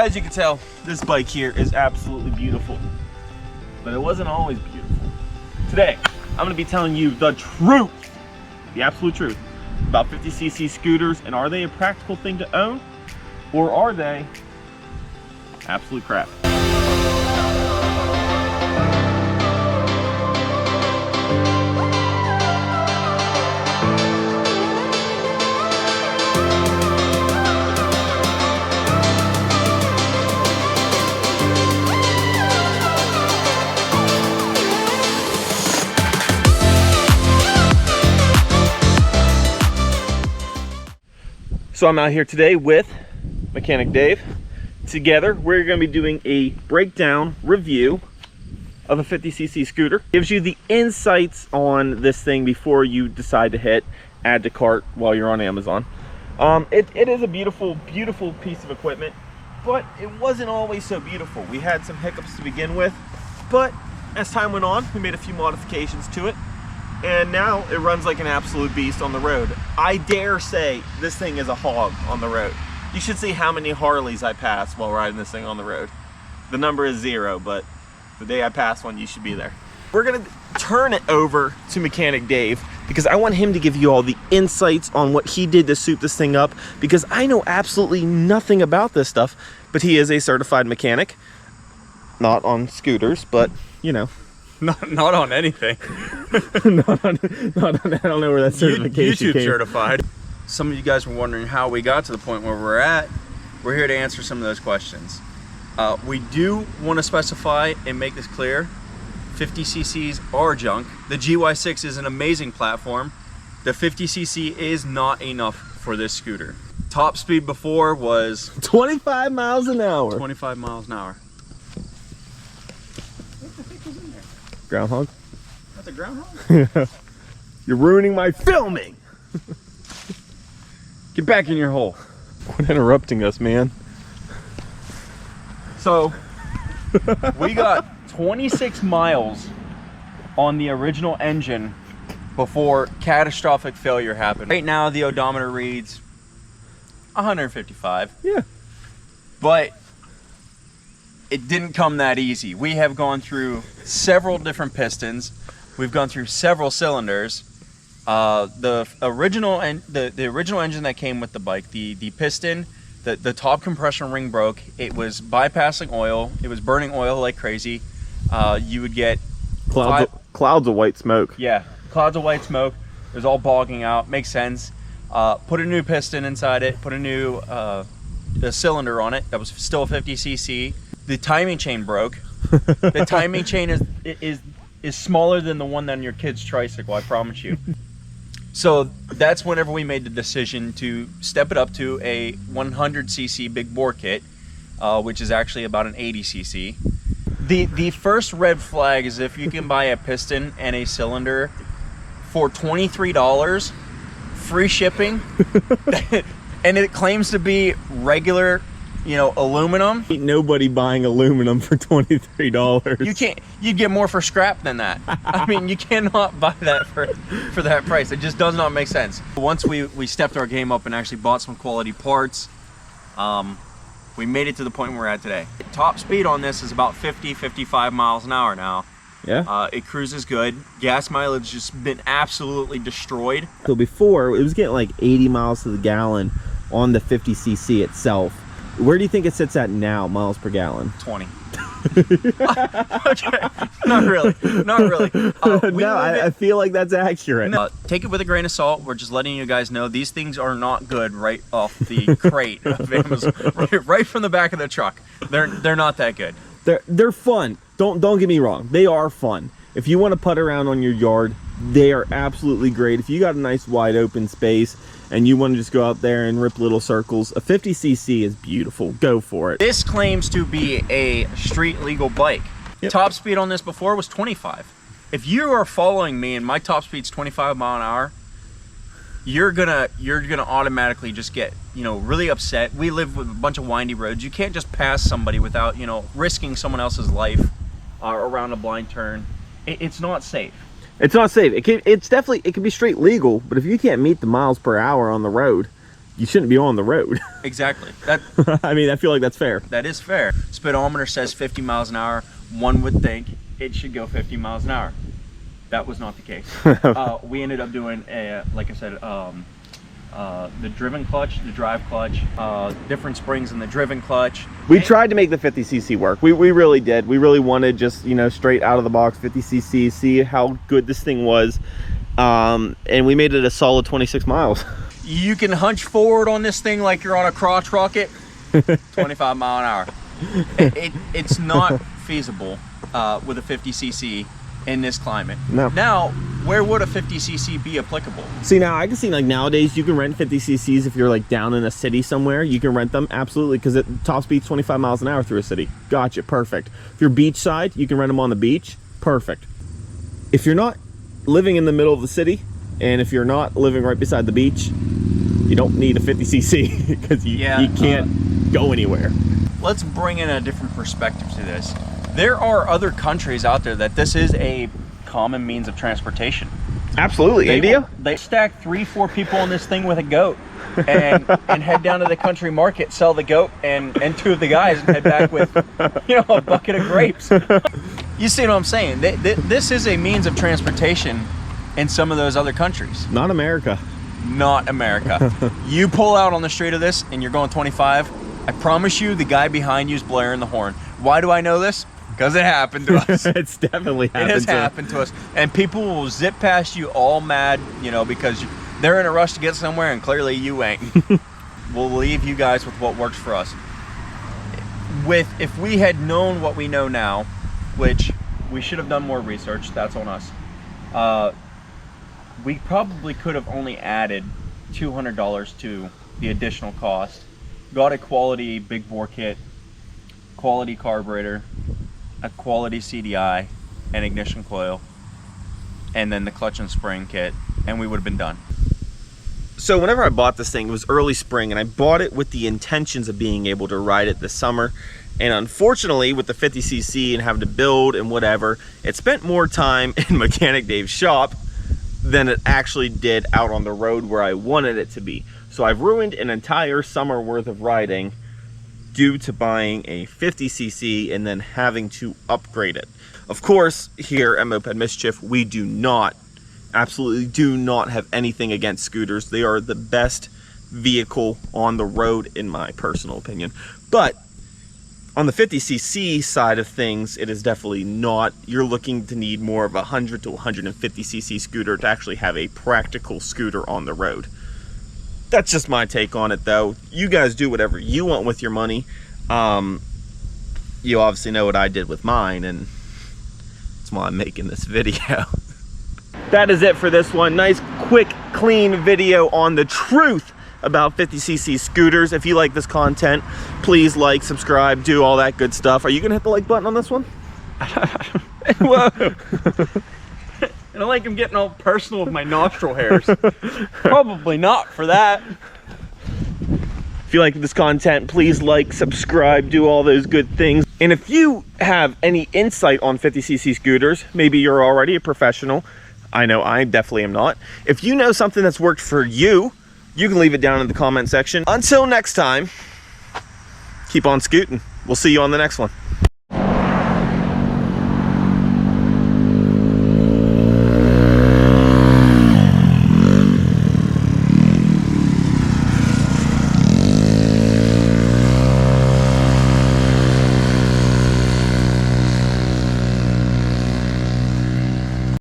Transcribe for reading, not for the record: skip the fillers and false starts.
as you can tell, this bike here is absolutely beautiful. But it wasn't always beautiful. Today, I'm going to be telling you the truth, the absolute truth, about 50cc scooters, and are they a practical thing to own, or are they absolute crap? So I'm out here today with Mechanic Dave. Together, we're going to be doing a breakdown review of a 50cc scooter. Gives you the insights on this thing before you decide to hit add to cart while you're on Amazon. It is a beautiful, beautiful piece of equipment, but it wasn't always so beautiful. We had some hiccups to begin with, but as time went on, we made a few modifications to it. And now it runs like an absolute beast on the road. I dare say this thing is a hog on the road. You should see how many Harleys I pass while riding this thing on the road. The number is 0, but the day I pass one, you should be there. We're gonna turn it over to Mechanic Dave because I want him to give you all the insights on what he did to soup this thing up, because I know absolutely nothing about this stuff, but he is a certified mechanic. Not on scooters, but you know. Not on anything. not on, I don't know where that certification YouTube came. certified. Some of you guys were wondering how we got to the point where we're at. We're here to answer some of those questions. We do want to specify and make this clear. 50cc's are junk. The GY6 is an amazing platform. The 50cc is not enough for this scooter. Top speed before was 25 miles an hour. 25 miles an hour. Groundhog? That's a groundhog? Yeah. You're ruining my filming. Get back in your hole. Quit interrupting us, man. So, we got 26 miles on the original engine before catastrophic failure happened. Right now, the odometer reads 155. Yeah. But it didn't come that easy. We have gone through several different pistons. We've gone through several cylinders. The original engine that came with the bike, the piston, the top compression ring broke. It was bypassing oil. It was burning oil like crazy. You would get clouds of white smoke. Yeah, clouds of white smoke. It was all bogging out. Makes sense. Put a new piston inside it. Put a new a cylinder on it. That was still a 50cc. The timing chain broke. The timing chain is smaller than the one on your kid's tricycle, I promise you. So that's whenever we made the decision to step it up to a 100cc big bore kit, which is actually about an 80cc. The first red flag is if you can buy a piston and a cylinder for $23, free shipping, and it claims to be regular, you know, aluminum. Ain't nobody buying aluminum for $23. You'd get more for scrap than that. I mean, you cannot buy that for that price. It just does not make sense. Once we stepped our game up and actually bought some quality parts, we made it to the point we're at today. Top speed on this is about 50-55 miles an hour now. Yeah. It cruises good. Gas mileage just been absolutely destroyed. So before, it was getting like 80 miles to the gallon on the 50cc itself. Where do you think it sits at now, miles per gallon? 20. Okay, not really. No, I feel like that's accurate. Take it with a grain of salt. We're just letting you guys know these things are not good right off the crate of Amazon, right from the back of the truck. They're not that good. They're fun. Don't get me wrong. They are fun. If you want to putt around on your yard, they are absolutely great. If you got a nice wide open space and you want to just go out there and rip little circles, a 50cc is beautiful. Go for it. This claims to be a street legal bike. Yep. Top speed on this before was 25. If you are following me and my top speed's 25 mile an hour, you're gonna automatically just get, you know, really upset. We live with a bunch of windy roads. You can't just pass somebody without, you know, risking someone else's life around a blind turn. It's not safe. It's not safe. It can be straight legal, but if you can't meet the miles per hour on the road, you shouldn't be on the road. Exactly. That I mean, I feel like that's fair. that is fair. Speedometer says 50 miles an hour. One would think it should go 50 miles an hour. That was not the case. We ended up doing like I said, the driven clutch, the drive clutch, different springs in the driven clutch. We tried to make the 50cc work. We really did. We really wanted just, you know, straight out of the box 50cc, see how good this thing was. And we made it a solid 26 miles. You can hunch forward on this thing like you're on a crotch rocket, 25 mile an hour. It's not feasible with a 50cc in this climate. No. Now, where would a 50cc be applicable? See, now I can see, like, nowadays you can rent 50cc's if you're like down in a city somewhere. You can rent them, absolutely, because it top speed's 25 miles an hour through a city. Gotcha, perfect. If you're beachside, you can rent them on the beach. Perfect. If you're not living in the middle of the city, and if you're not living right beside the beach, you don't need a 50cc because you can't go anywhere. Let's bring in a different perspective to this. There are other countries out there that this is a common means of transportation. Absolutely. India? They stack 3-4 people on this thing with a goat and head down to the country market, sell the goat and 2 of the guys, and head back with, you know, a bucket of grapes. You see what I'm saying? This is a means of transportation in some of those other countries. Not America. Not America. You pull out on the street of this and you're going 25, I promise you the guy behind you is blaring the horn. Why do I know this? Because it happened to us. It's definitely happened. It has happened to us. And people will zip past you all mad, you know, because they're in a rush to get somewhere and clearly you ain't. We'll leave you guys with what works for us. If we had known what we know now, which we should have done more research, that's on us. We probably could have only added $200 to the additional cost. Got a quality big bore kit, quality carburetor, a quality CDI, and ignition coil, and then the clutch and spring kit, and we would have been done. So whenever I bought this thing, it was early spring, and I bought it with the intentions of being able to ride it this summer. And unfortunately, with the 50cc and having to build and whatever, it spent more time in Mechanic Dave's shop than it actually did out on the road where I wanted it to be. So I've ruined an entire summer worth of riding due to buying a 50cc and then having to upgrade it. Of course, here at Moped Mischief, we do not, absolutely do not have anything against scooters. They are the best vehicle on the road in my personal opinion. But on the 50cc side of things, it is definitely not. You're looking to need more of a 100 to 150cc scooter to actually have a practical scooter on the road. That's just my take on it, though. You guys do whatever you want with your money. You obviously know what I did with mine, and that's why I'm making this video. That is it for this one. Nice, quick, clean video on the truth about 50cc scooters. If you like this content, please like, subscribe, do all that good stuff. Are you gonna hit the like button on this one? Whoa. I don't like him getting all personal with my nostril hairs. Probably not for that. If you like this content, please like, subscribe, do all those good things. And if you have any insight on 50cc scooters, maybe you're already a professional. I know I definitely am not. If you know something that's worked for you, you can leave it down in the comment section. Until next time, keep on scooting. We'll see you on the next one.